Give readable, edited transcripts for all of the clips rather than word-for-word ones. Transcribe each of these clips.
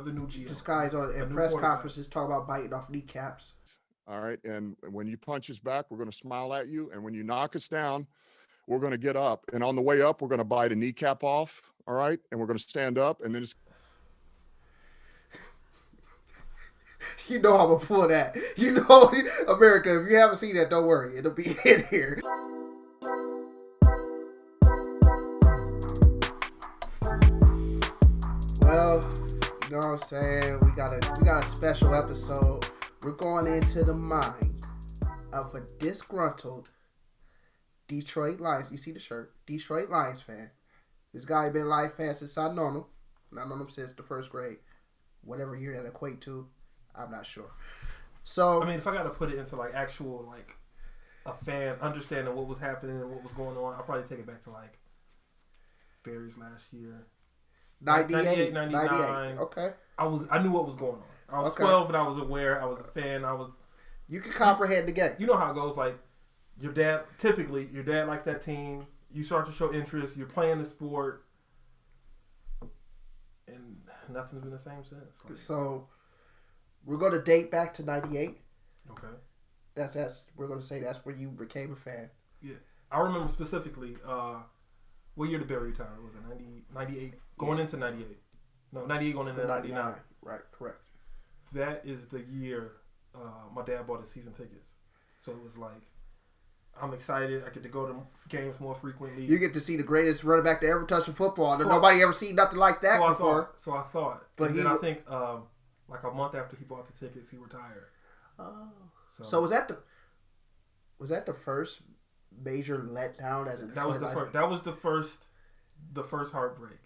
another new GM. This guy's on in press conferences talking about biting off kneecaps. All right. And when you punch us back, we're going to smile at you. And when you knock us down, we're going to get up. And on the way up, we're going to bite a kneecap off. All right. And we're going to stand up and then just. You know I'm going to pull that. You know, America, if you haven't seen that, don't worry. It'll be in here. Well, you know what I'm saying? We got a special episode. We're going into the mind of a disgruntled Detroit Lions. You see the shirt? Detroit Lions fan. This guy been a Lions fan since I've known him. I've known him since the first grade. Whatever year that equate to, I'm not sure. So I mean, if I got to put it into like actual like a fan understanding what was happening and what was going on, I'll probably take it back to like Barry's last year. 98, 99. Okay. I knew what was going on. I was 12 and I was aware. I was a fan. You can comprehend the game. You know how it goes. Like your dad likes that team. You start to show interest. You're playing the sport, and nothing's been the same since. Like, so we're going to date back to 98. Okay. That's we're going to say that's where you became a fan. Yeah, I remember specifically. What year did Barry retire? Was it 98? Going into 98. No, 98 going into 99. Right, correct. That is the year my dad bought his season tickets. So it was like, I'm excited. I get to go to games more frequently. You get to see the greatest running back to ever touch a football. Nobody ever seen nothing like that before. I thought. But then I think like a month after he bought the tickets, he retired. Oh. So was that the first major letdown as a that was the first heartbreak.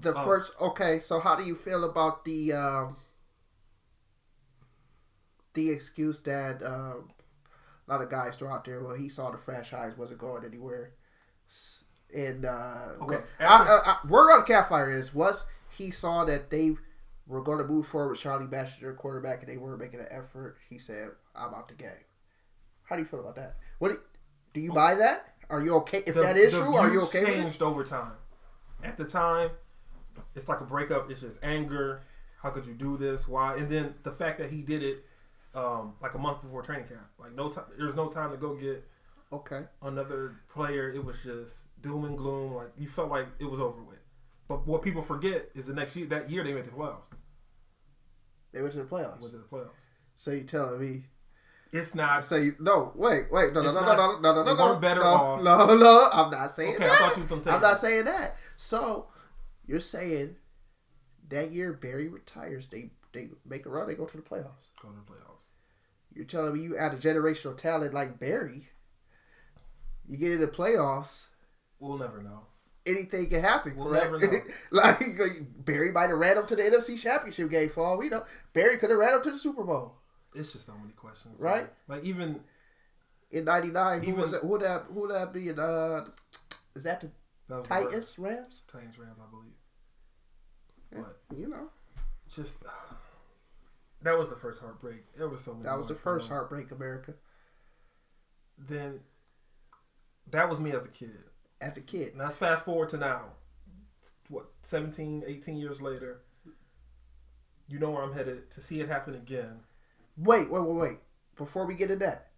First. Okay, so how do you feel about the excuse that a lot of guys throw out there? Well, he saw the franchise wasn't going anywhere, and okay. Word on the campfire was he saw that they were going to move forward with Charlie Batchelor, quarterback, and they weren't making an effort. He said, "I'm out the game." How do you feel about that? Do you buy that? Are you okay if that is true? Are you okay with it? Changed over time. At the time, it's like a breakup. It's just anger. How could you do this? Why? And then the fact that he did it like a month before training camp. Like no time. There's no time to go get another player. It was just doom and gloom. Like you felt like it was over with. But what people forget is the next year. That year they went to the playoffs. They went to the playoffs. So you telling me? It's not. So wait, no. They weren't better off. No, I'm not saying okay, that. I thought you was gonna take I'm not saying that. So you're saying that year Barry retires, they make a run, they go to the playoffs. You're telling me you add a generational talent like Barry, you get in the playoffs. We'll never know. Anything can happen, we'll correct? Never know. like Barry might have ran up to the NFC Championship game for all we know. Barry could have ran up to the Super Bowl. It's just so many questions, right? Man. Like even in '99, who would that be? Is that the Titans, Rams? Titans, Rams, I believe. Yeah, but you know, just that was the first heartbreak. There was so many. That was the first heartbreak, America. Then that was me as a kid. Now let's fast forward to now. What, 17, 18 years later? You know where I'm headed to see it happen again. Wait. Before we get to that,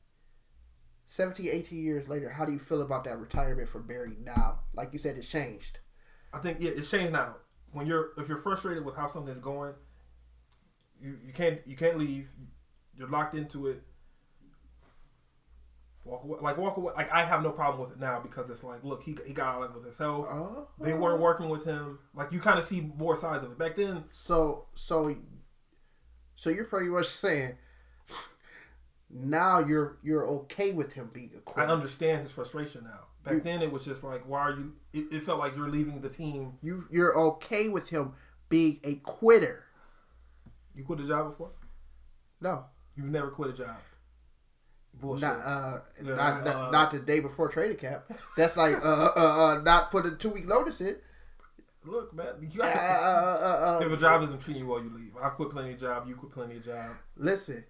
17, 18 years later, how do you feel about that retirement for Barry now? Like you said, it's changed. I think it's changed now. If you're frustrated with how something's going, you can't leave. You're locked into it. Walk away. Like I have no problem with it now because it's like, look, he got out with his health. They weren't working with him. Like you kind of see more sides of it back then. So you're pretty much saying now you're okay with him being a quitter. I understand his frustration now. Back then it was just like, why are you? It felt like you're leaving the team. You're okay with him being a quitter. You quit a job before? No. You've never quit a job. Bullshit. Not the day before training camp. That's like not put a 2-week notice in. Look, man, if a job isn't treating you well, you leave. I quit plenty of jobs. You quit plenty of jobs. Listen.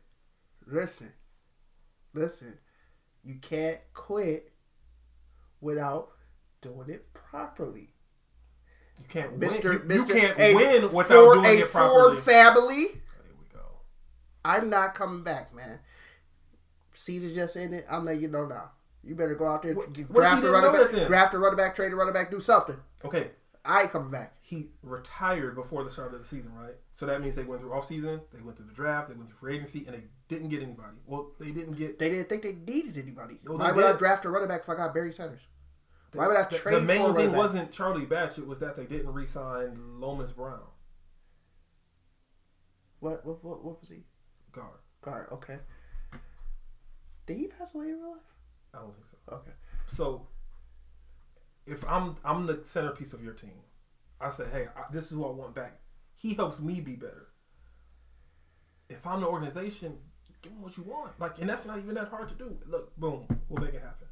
You can't quit without doing it properly. You can't Mr. win. You can't a win without doing it properly. Ford family. There we go. I'm not coming back, man. Season just ended. I'm letting you know now. You better go out there, draft a running back, trade a running back, do something. Okay. I ain't coming back. He retired before the start of the season, right? So that means they went through offseason, they went through the draft, they went through free agency, and they didn't get anybody. Well, they didn't think they needed anybody. Why would I draft a running back if I got Barry Sanders? Why would I trade for a running back? The main thing wasn't Charlie Batch. It was that they didn't re-sign Lomas Brown. What was he? Guard. Okay. Did he pass away in real life? I don't think so. Okay. So, if I'm the centerpiece of your team, I say, hey, this is who I want back. He helps me be better. If I'm the organization, give him what you want. And that's not even that hard to do. Look, boom, we'll make it happen.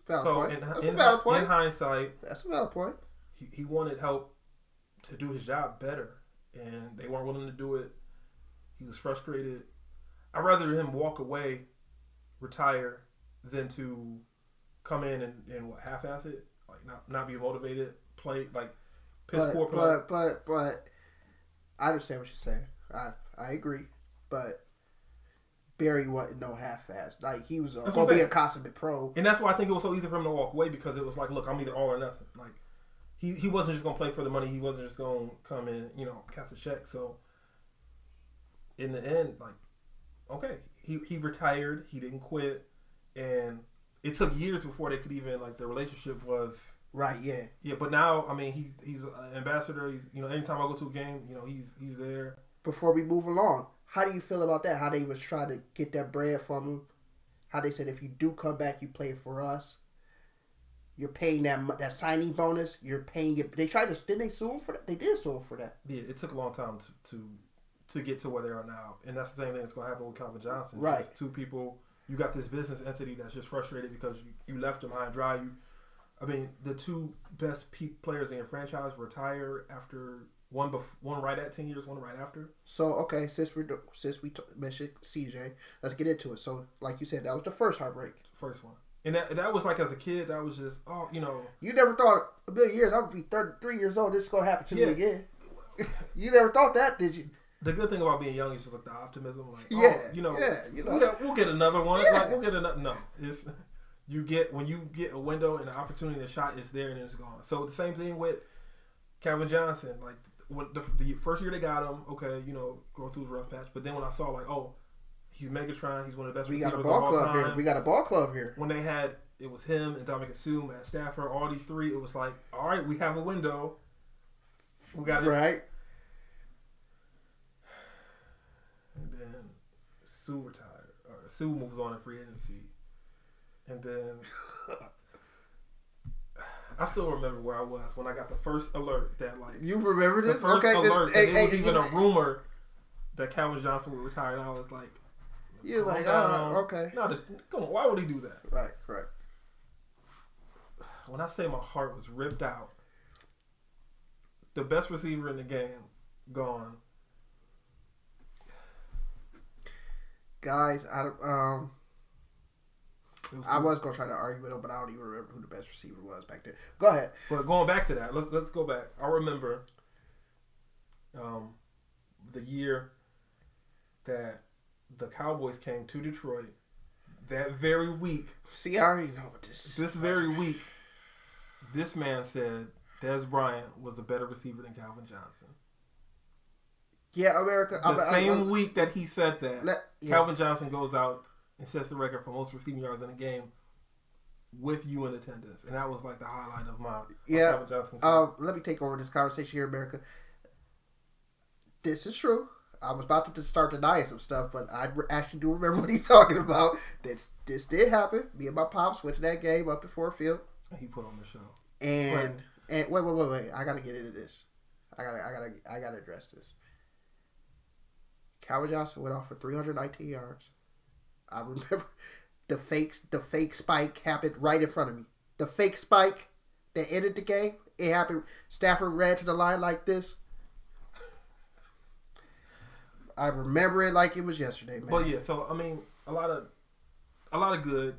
That's a valid point. In hindsight, that's a valid point. He wanted help to do his job better, and they weren't willing to do it. He was frustrated. I'd rather him walk away, retire, than to come in and half-ass it, not be motivated, play poor play. But I understand what you're saying. I agree, but Barry wasn't no half-ass. He was going to be a consummate pro, and that's why I think it was so easy for him to walk away, because it was look, I'm either all or nothing. He wasn't just going to play for the money. He wasn't just going to come in, cash a check. So in the end, okay, he retired. He didn't quit. And it took years before they could even their relationship was right. Yeah. Yeah, but now he's an ambassador. He's anytime I go to a game, he's there. Before we move along, how do you feel about that? How they was trying to get that bread from him? How they said if you do come back, you play for us. You're paying that signing bonus. You're paying it. They tried to. Didn't they sue him for that? They did sue him for that. Yeah, it took a long time to get to where they are now, and that's the same thing that's going to happen with Calvin Johnson. Right. It's two people. You got this business entity that's just frustrated because you left them high and dry. The two best peak players in your franchise retire after one right at 10 years, one right after. So okay, since we mentioned CJ, let's get into it. So like you said, that was the first heartbreak. First one, and that was as a kid, that was just You never thought a million years I would be 33 years old. This is gonna happen to me again. You never thought that, did you? The good thing about being young is just the optimism. We'll get another one. Yeah. We'll get another. No, when you get a window and an opportunity and a shot, it's there and then it's gone. So the same thing with Calvin Johnson. When the first year they got him, okay, going through his rough patch. But then when I saw he's Megatron, he's one of the best receivers of all time. We got a ball club here. When they had it was him and Dominic Assume, Matt Stafford, all these three. It was all right, we have a window. We got it right. And then Sue retired. Sue moves on in free agency. And then I still remember where I was when I got the first alert that you remember this? The first alert that it was even a rumor that Calvin Johnson would retire. And I was like, you're okay. No, come on, why would he do that? Right, correct. When I say my heart was ripped out, the best receiver in the game gone. Guys, I was gonna try to argue with him, but I don't even remember who the best receiver was back then. Go ahead. But going back to that, let's go back. I remember the year that the Cowboys came to Detroit. That very week. See, I already know what this. This very week, this man said Dez Bryant was a better receiver than Calvin Johnson. Yeah, America. The same week that he said that, Calvin Johnson goes out and sets the record for most receiving yards in a game with you in attendance, and that was the highlight of my Calvin Johnson. Let me take over this conversation here, America. This is true. I was about to start denying some stuff, but I actually do remember what he's talking about. This did happen. Me and my pops went to that game up at Ford Field. He put on the show. And wait. I gotta get into this. I gotta address this. Calvin Johnson went off for 319 yards. I remember the fake spike happened right in front of me. The fake spike that ended the game, it happened. Stafford ran to the line like this. I remember it like it was yesterday, man. Well, yeah. So a lot of good.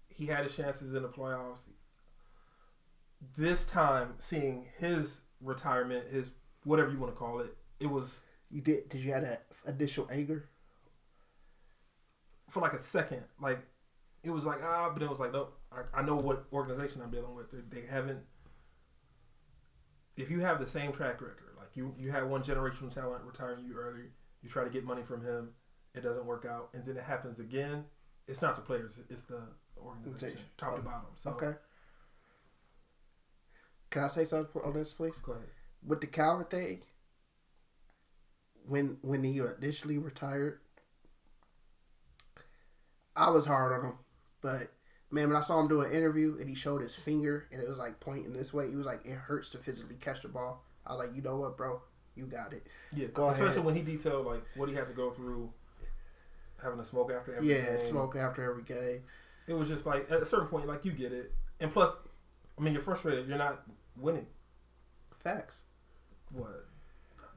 He had his chances in the playoffs. this time, seeing his retirement, his whatever you want to call it, it was. Did you have that initial anger? For like a second, like it was like but it was like nope. I know what organization I'm dealing with. They haven't. If you have the same track record, like you had one generational talent retiring you early, you try to get money from him, it doesn't work out, and then it happens again. It's not the players, it's the organization, top to bottom. So, okay. Can I say something on this, please? Go ahead. With the Calvin thing, when he initially retired, I was hard on him, but man, when I saw him do an interview and he showed his finger and it was like pointing this way, he was like, it hurts to physically catch the ball. I was like, you know what, bro? You got it. Yeah, go especially ahead. when he detailed like what he had to go through, having to smoke after every game. Yeah, smoke after every game. It was just like at a certain point, like you get it, and plus, I mean, you're frustrated. You're not winning. Facts. What?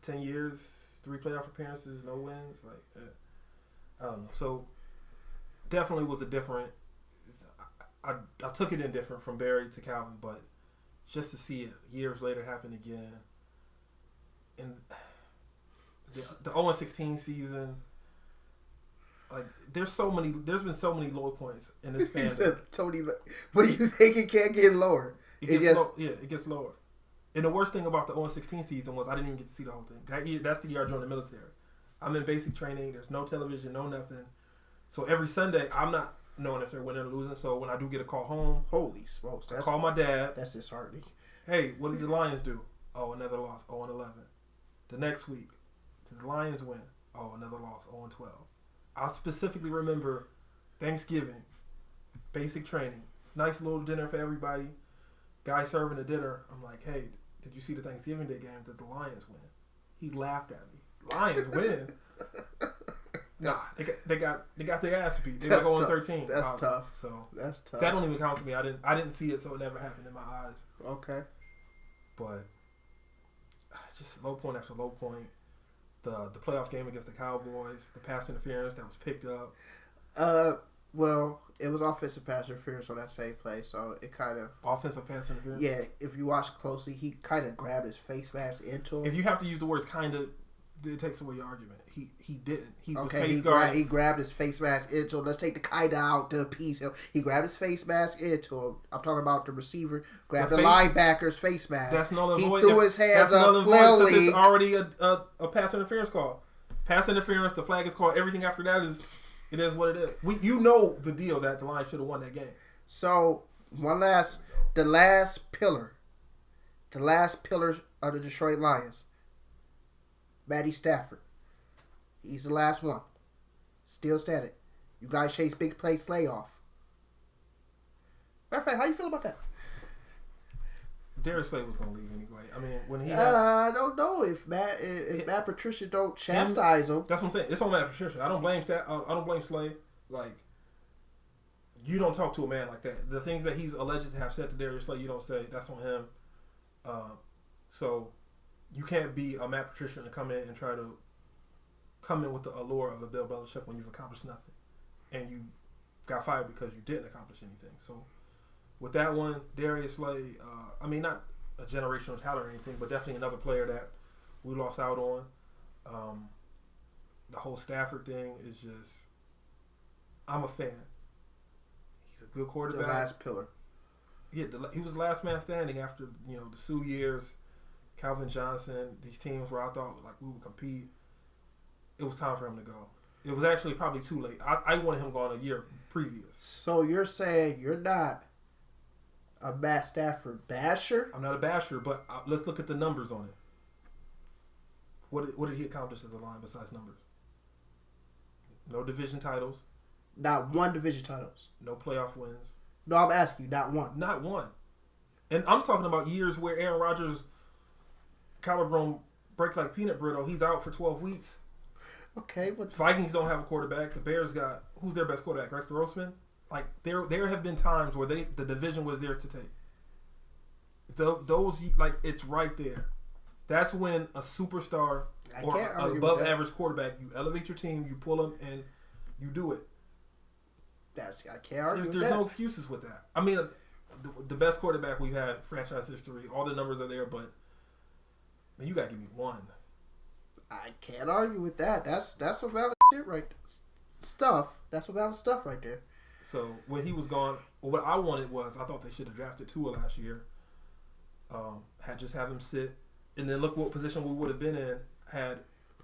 10 years, 3 playoff appearances, no wins. Like I don't know. So definitely was a different. I took it in different from Barry to Calvin, but just to see it years later happen again, and the 0-16 season, like there's been so many low points in this He fandom. said, Tony, but you think it can't get lower? It gets lower. And the worst thing about the 0-16 season was I didn't even get to see the whole thing. That year, that's the year I joined the military. I'm in basic training. There's no television, no nothing. So every Sunday, I'm not knowing if they're winning or losing. So when I do get a call home, Holy smokes! I call my dad. That's disheartening. Hey, what did the Lions do? Oh, another loss. 0-11. The next week, did the Lions win? Oh, another loss. 0-12. I specifically remember Thanksgiving, basic training, nice little dinner for everybody. Guy serving the dinner. I'm like, hey, did you see the Thanksgiving Day game? Did the Lions win? He laughed at me. Lions win? Nah, they got their ass beat. They were going 13. That's tough. So that's tough. that don't even count to me. I didn't see it, so it never happened in my eyes. Okay. But just low point after low point. The playoff game against the Cowboys, the pass interference that was picked up. Well, it was offensive pass interference on that same play, so it kind of offensive pass interference. Yeah, if you watch closely, he kind of grabbed his face mask into him. If you have to use the words "kind of," it takes away your argument. He didn't. He was okay. face guarding. He grabbed his face mask into him. Let's take the kind of out to appease him. He grabbed his face mask into him. I'm talking about the receiver. Grabbed the linebacker's face mask. That's null and void. He threw his hands up, flailing. It's already a pass interference call. Pass interference. The flag is called. Everything after that is. It is what it is. You know the deal that the Lions should have won that game. So the last pillar of the Detroit Lions, Matty Stafford. He's the last one. Still standing. You guys chase big play Slay off. Matter of fact, how you feel about that? Darius Slay was gonna leave anyway. I mean, when he I don't know if Matt Patricia don't chastise him. That's what I'm saying. It's on Matt Patricia. I don't blame Slay. Like, you don't talk to a man like that. The things that he's alleged to have said to Darius Slay, you don't say. That's on him. So you can't be a Matt Patricia and come in and try to come in with the allure of a Bill Belichick when you've accomplished nothing, and you got fired because you didn't accomplish anything. So with that one, Darius Slay, I mean, not a generational talent or anything, but definitely another player that we lost out on. The whole Stafford thing is just, I'm a fan. He's a good quarterback. The last pillar. Yeah, he was the last man standing after, the Sue years, Calvin Johnson, these teams where I thought like we would compete. It was time for him to go. It was actually probably too late. I wanted him gone a year previous. So you're saying you're not a Matt Stafford basher? I'm not a basher, but let's look at the numbers on it. What did he accomplish as a Lion besides numbers? No division titles. Not one division titles. No playoff wins. No, I'm asking you, not one. Not one. And I'm talking about years where Aaron Rodgers' collarbone break like peanut brittle. He's out for 12 weeks. Okay, but Vikings don't have a quarterback. The Bears got, who's their best quarterback? Rex Grossman. Like there have been times where the division was there to take. Those like it's right there. That's when a superstar or an above average quarterback, you elevate your team, you pull them, and you do it. I can't argue with There's that. no excuses with that. I mean, the best quarterback we've had franchise history. All the numbers are there, but man, you gotta give me one. I can't argue with that. That's some valid shit right stuff. That's some valid stuff right there. So when he was gone, what I wanted was I thought they should have drafted Tua last year. Have him sit, and then look what position we would have been in had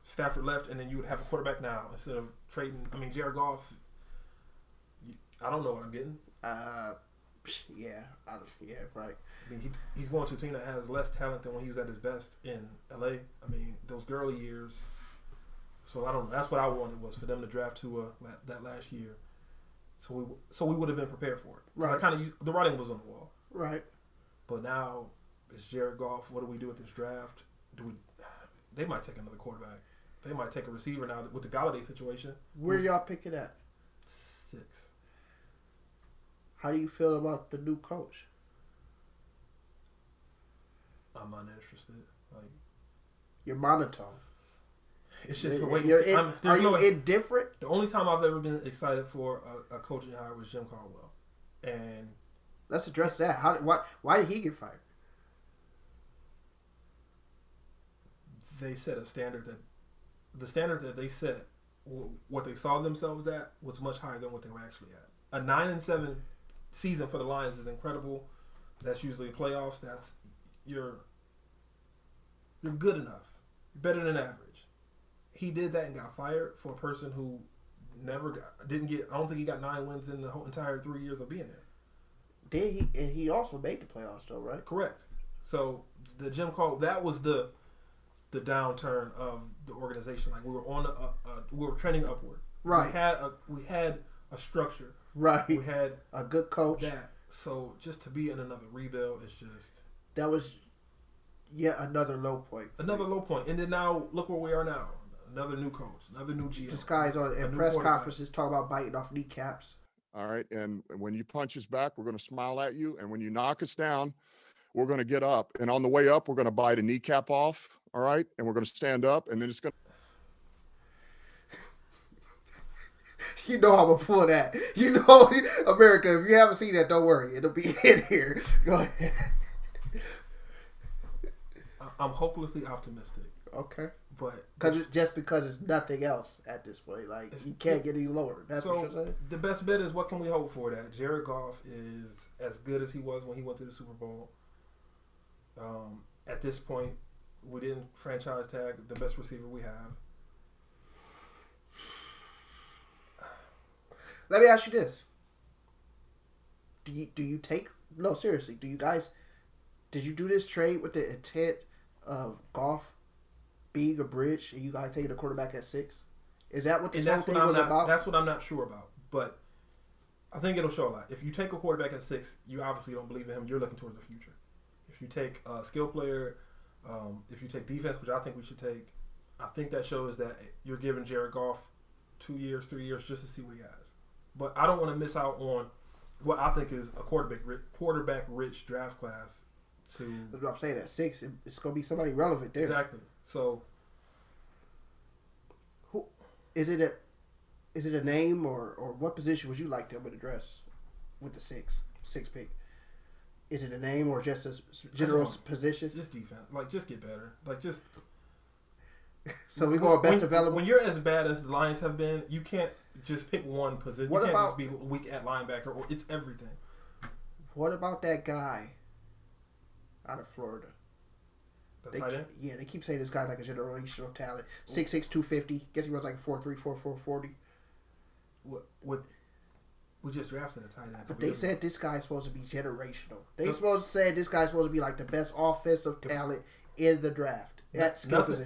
Stafford left, and then you would have a quarterback now instead of trading. I mean, Jared Goff. I don't know what I'm getting. Right. I mean, he's going to a team that has less talent than when he was at his best in LA. I mean, those early years. So I don't. That's what I wanted was for them to draft Tua that last year. So we would have been prepared for it. Right. The writing was on the wall. Right. But now it's Jared Goff. What do we do with this draft? They might take another quarterback. They might take a receiver now with the Galladay situation. Where y'all picking at? 6. How do you feel about the new coach? I'm not interested. Like, you're monotone. It's just the way are you indifferent? The only time I've ever been excited for a coaching hire was Jim Caldwell, and let's address that. Why did he get fired? They set a standard the standard that they set, what they saw themselves at, was much higher than what they were actually at. A 9-7 season for the Lions is incredible. That's usually playoffs. That's you're good enough. You're better than average. He did that and got fired for a person who didn't get. I don't think he got 9 wins in the whole entire 3 years of being there. Did he? And he also made the playoffs, though, right? Correct. So the Jim Caldwell, that was the downturn of the organization. Like we were on we were trending upward. Right. We had a structure. Right. We had a good coach. That. So just to be in another rebuild is just that was yet another low point. Another low point. And then now look where we are now. Another new coach, another new GM. This guy's on in press conferences talking about biting off kneecaps. All right. And when you punch us back, we're going to smile at you. And when you knock us down, we're going to get up. And on the way up, we're going to bite a kneecap off. All right. And we're going to stand up. And then it's going to. You know I'm going to pull that. You know, America, if you haven't seen that, don't worry. It'll be in here. Go ahead. I'm hopelessly optimistic. Okay. But because it's nothing else at this point, like you can't get any lower. That's what you're saying. The best bet is what can we hope for? That Jared Goff is as good as he was when he went to the Super Bowl. At this point, we didn't franchise tag the best receiver we have. Let me ask you this: Do you take no seriously? Do you guys did you do this trade with the intent of Goff being a bridge, and you guys taking a quarterback at 6? Is that what this whole thing was about? That's what I'm not sure about, but I think it'll show a lot. If you take a quarterback at 6, you obviously don't believe in him. You're looking towards the future. If you take a skill player, if you take defense, which I think we should take, I think that shows that you're giving Jared Goff 2 years, 3 years just to see what he has. But I don't want to miss out on what I think is a quarterback-rich draft class. That's what I'm saying. At 6, it's going to be somebody relevant there. Exactly. So, who is it? Is it a name or what position would you like them to address with the 6 pick? Is it a name or just a general position? Just defense. Like, just get better. Like, just. So we go best development. When you're as bad as the Lions have been, you can't just pick one position. What you can't about, just be weak at linebacker, or it's everything. What about that guy out of Florida? Yeah, they keep saying this guy like a generational talent. 6'6", 250. Guess he runs like 4'3", 4'4", 40. What? We just drafted a tight end. But they said this guy's supposed to be generational. They supposed to say this guy's supposed to be like the best offensive talent in the draft.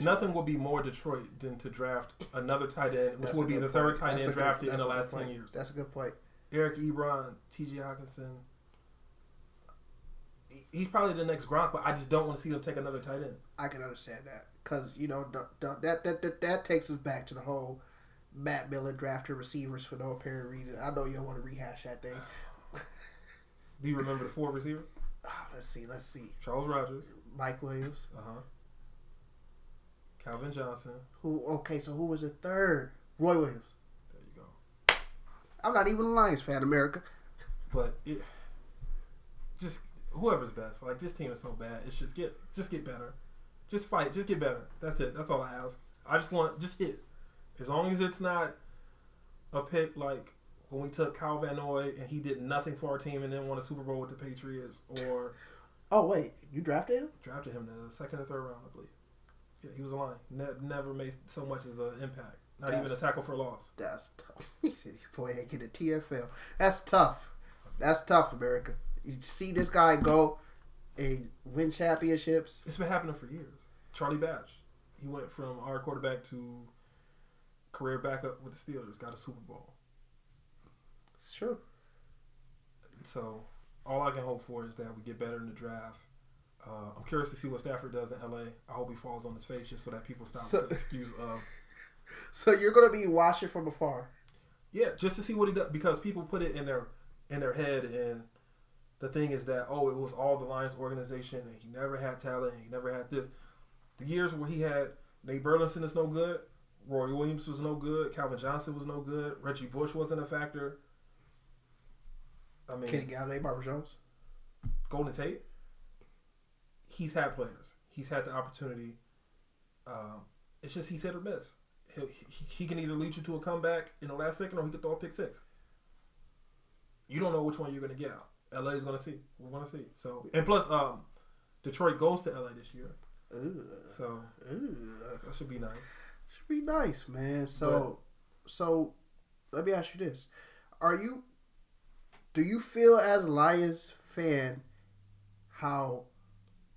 Nothing will be more Detroit than to draft another tight end, which would be the third tight end drafted in the last 10 years. That's a good point. Eric Ebron, T.J. Hawkinson. He's probably the next Gronk, but I just don't want to see them take another tight end. I can understand that because that takes us back to the whole Matt Millen drafted receivers for no apparent reason. I know you don't want to rehash that thing. Do you remember the 4 receivers? Let's see. Charles Rogers, Mike Williams, Calvin Johnson. So who was the third? Roy Williams. There you go. I'm not even a Lions fan, America. But just whoever's best. Like this team is so bad. It's just get better. Just fight. Just get better. That's it. That's all I ask. I just want just hit. As long as it's not a pick like when we took Kyle Van Noy and he did nothing for our team and then won a Super Bowl with the Patriots, or oh wait, you drafted him? Drafted him in the second or third round, I believe. Yeah, he was a line. Never made so much as an impact. Not even a tackle for a loss. That's tough. He said, "Boy, they get a TFL." That's tough. That's tough, America. You see this guy go and win championships. It's been happening for years. Charlie Batch, he went from our quarterback to career backup with the Steelers. Got a Super Bowl. It's true. So all I can hope for is that we get better in the draft. I'm curious to see what Stafford does in LA. I hope he falls on his face just so that people stop the excuse of. So you're gonna be watching from afar. Yeah, just to see what he does, because people put it in their head, and the thing is that it was all the Lions organization, and he never had talent, and he never had this. The years where he had Nate Burleson is no good, Roy Williams was no good, Calvin Johnson was no good, Reggie Bush wasn't a factor. I mean, Kenny Galladay, Marvin Jones, Golden Tate. He's had players. He's had the opportunity. It's just he's hit or miss. He can either lead you to a comeback in the last second, or he could throw a pick six. You don't know which one you're going to get out. LA is going to see. We're going to see. So, and plus, Detroit goes to LA this year. So that should be nice. Should be nice, man. So let me ask you this: do you feel as a Lions fan how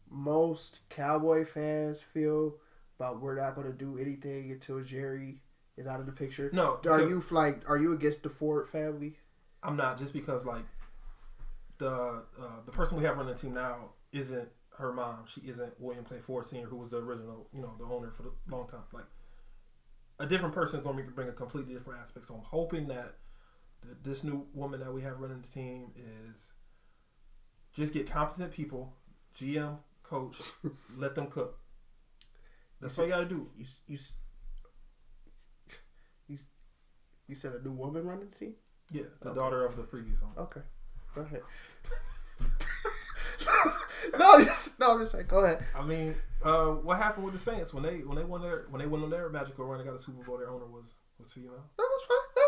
most Cowboy fans feel about we're not going to do anything until Jerry is out of the picture? No. Are you against the Ford family? I'm not, just because like the person we have running the team now isn't her mom. She isn't William Clay Ford Sr., who was the original, the owner for the long time. Like a different person is going to bring a completely different aspect. So I'm hoping that this new woman that we have running the team is just get competent people, GM, coach, let them cook. That's all you gotta do. You said a new woman running the team? Yeah, the daughter of the previous owner. Okay, go ahead. I'm just saying. Go ahead. I mean, what happened with the Saints when they won their magical run and got a Super Bowl? Their owner was female. That was fine. No.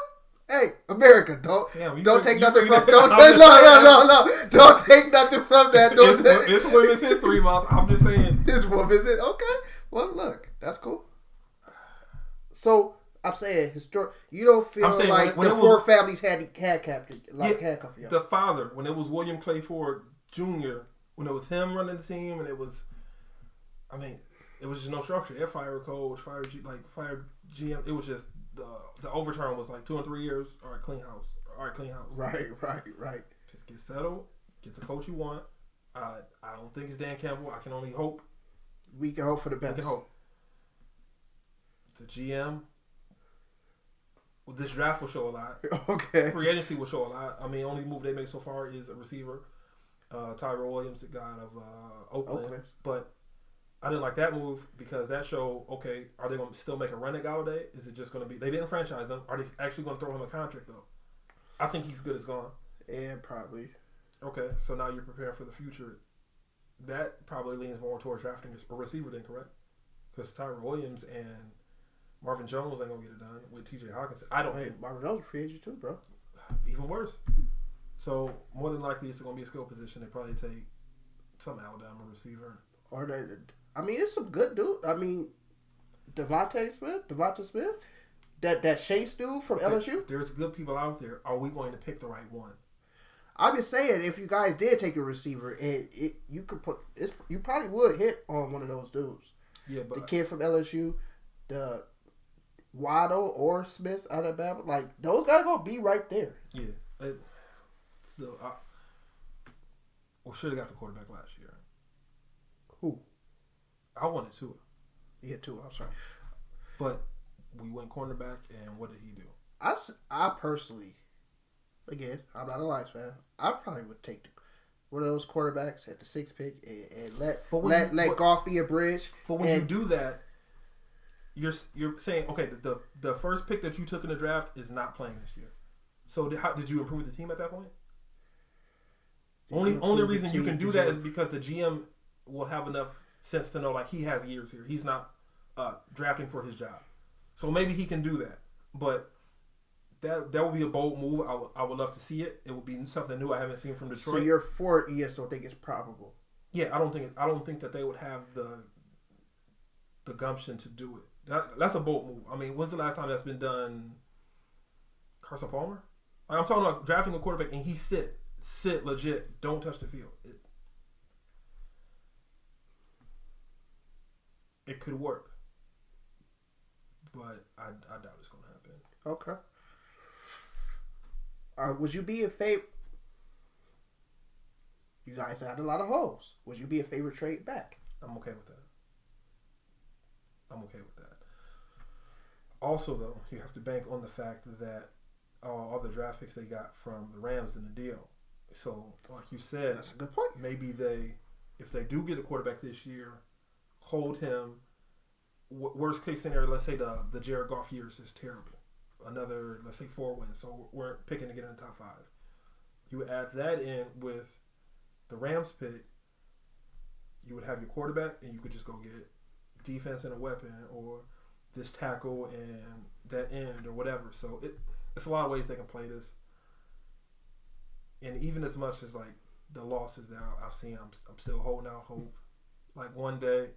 Hey, America, don't take nothing from Don't take nothing from that. It's Women's History Month. I'm just saying. It's Women's History. Okay. Well, look, that's cool. So I'm saying, you don't feel like the Ford families had captured you. The father, when it was William Clay Ford Jr., when it was him running the team, and it was just no structure. They fired a coach, fired GM. It was just the overturn was like 2 and 3 years. All right, clean house. Right. Just get settled. Get the coach you want. I don't think it's Dan Campbell. I can only hope. We can hope for the best. We can hope. The GM. Well, this draft will show a lot. Okay. Free agency will show a lot. I mean, only move they made so far is a receiver. Tyrell Williams, the guy out of Oakland. But I didn't like that move because that showed, okay, are they going to still make a run at Galladay? Is it just going to be, they didn't franchise him. Are they actually going to throw him a contract, though? I think he's good as gone. Yeah, probably. Okay, so now you're preparing for the future. That probably leans more towards drafting a receiver than correct. Because Tyrell Williams and Marvin Jones ain't going to get it done with TJ Hawkins. I don't think. Marvin Jones is free agent too, bro. Even worse. So, more than likely, it's going to be a skill position. They probably take some Alabama receiver. Or it's some good dude. I mean, Devonta Smith, that Chase dude from LSU. There's good people out there. Are we going to pick the right one? I'm just saying, if you guys did take a receiver, you probably would hit on one of those dudes. Yeah, but the kid from LSU, the Waddle or Smith out of Alabama, like those guys gonna be right there. Yeah, still, should have got the quarterback last year. Who? I wanted Tua. Yeah, Tua. I'm sorry, but we went cornerback, and what did he do? I personally, again, I'm not a Lions fan. I probably would take one of those quarterbacks at the 6th pick and let Goff be a bridge. But when you do that, you're saying, okay, the first pick that you took in the draft is not playing this year. So did you improve the team at that point? Only reason you can do that is because the GM will have enough sense to know like he has years here. He's not drafting for his job, so maybe he can do that. But that would be a bold move. I would love to see it. It would be something new I haven't seen from Detroit. So you're for it, you just don't think it's probable. Yeah, I don't think that they would have the gumption to do it. That's a bold move. I mean, when's the last time that's been done? Carson Palmer? I'm talking about drafting a quarterback and he sit legit, don't touch the field. It could work, but I doubt it's going to happen. Okay. Would you be a favorite? You guys had a lot of holes. Would you be a favorite trade back? I'm okay with that. Also, though, you have to bank on the fact that all the draft picks they got from the Rams in the deal. So, like you said, that's a good point. Maybe if they do get a quarterback this year, hold him. Worst case scenario, let's say the Jared Goff years is terrible. Another, let's say 4 wins. So we're picking to get in the top 5. You add that in with the Rams pick, you would have your quarterback, and you could just go get defense and a weapon, or this tackle and that end, or whatever. So it's a lot of ways they can play this. And even as much as like the losses that I've seen, I'm still holding out hope. Like one day,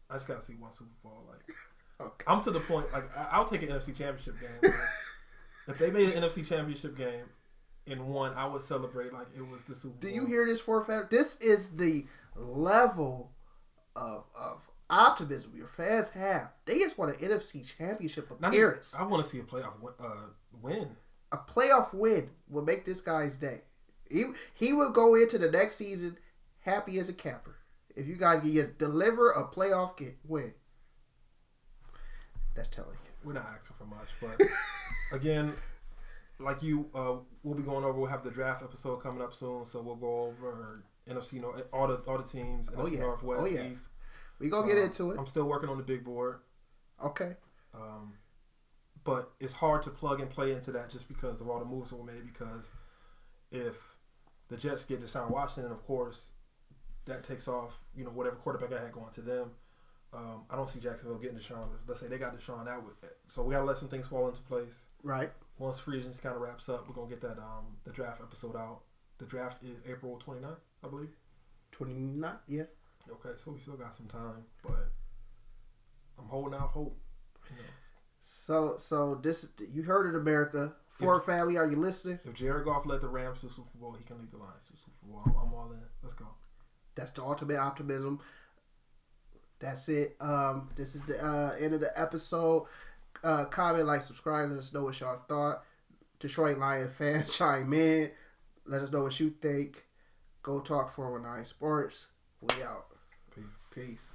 I just gotta see one Super Bowl. Like okay. I'm to the point. Like I'll take an NFC Championship game. Like, if they made an NFC Championship game and won, I would celebrate like it was the Super Bowl. Do you hear this for a fact? This is the level of optimism your fans have. They just want an NFC Championship appearance. I want to see a playoff win. A playoff win will make this guy's day. He will go into the next season happy as a camper. If you guys can just deliver a playoff win. That's telling you. We're not asking for much, but again, like we'll be going over. We'll have the draft episode coming up soon, so we'll go over NFC, all the teams, NFC Northwest, East. We gonna get into it. I'm still working on the big board. Okay. But it's hard to plug and play into that just because of all the moves that were made. Because if the Jets get Deshaun Washington, of course, that takes off, whatever quarterback I had going to them. I don't see Jacksonville getting Deshaun. Let's say they got Deshaun out with it. So we got to let some things fall into place. Right. Once free agency kind of wraps up, we're going to get that the draft episode out. The draft is April 29th, I believe. 29th, yeah. Okay, so we still got some time, but I'm holding out hope. So this, you heard it, America. For family, are you listening? If Jared Goff led the Rams to the Super Bowl, he can lead the Lions to the Super Bowl. I'm all in. Let's go. That's the ultimate optimism. That's it. This is the end of the episode. Comment, like, subscribe. Let us know what y'all thought. Detroit Lion fans, chime in. Let us know what you think. Go Talk 419 Sports. We out. Peace. Peace.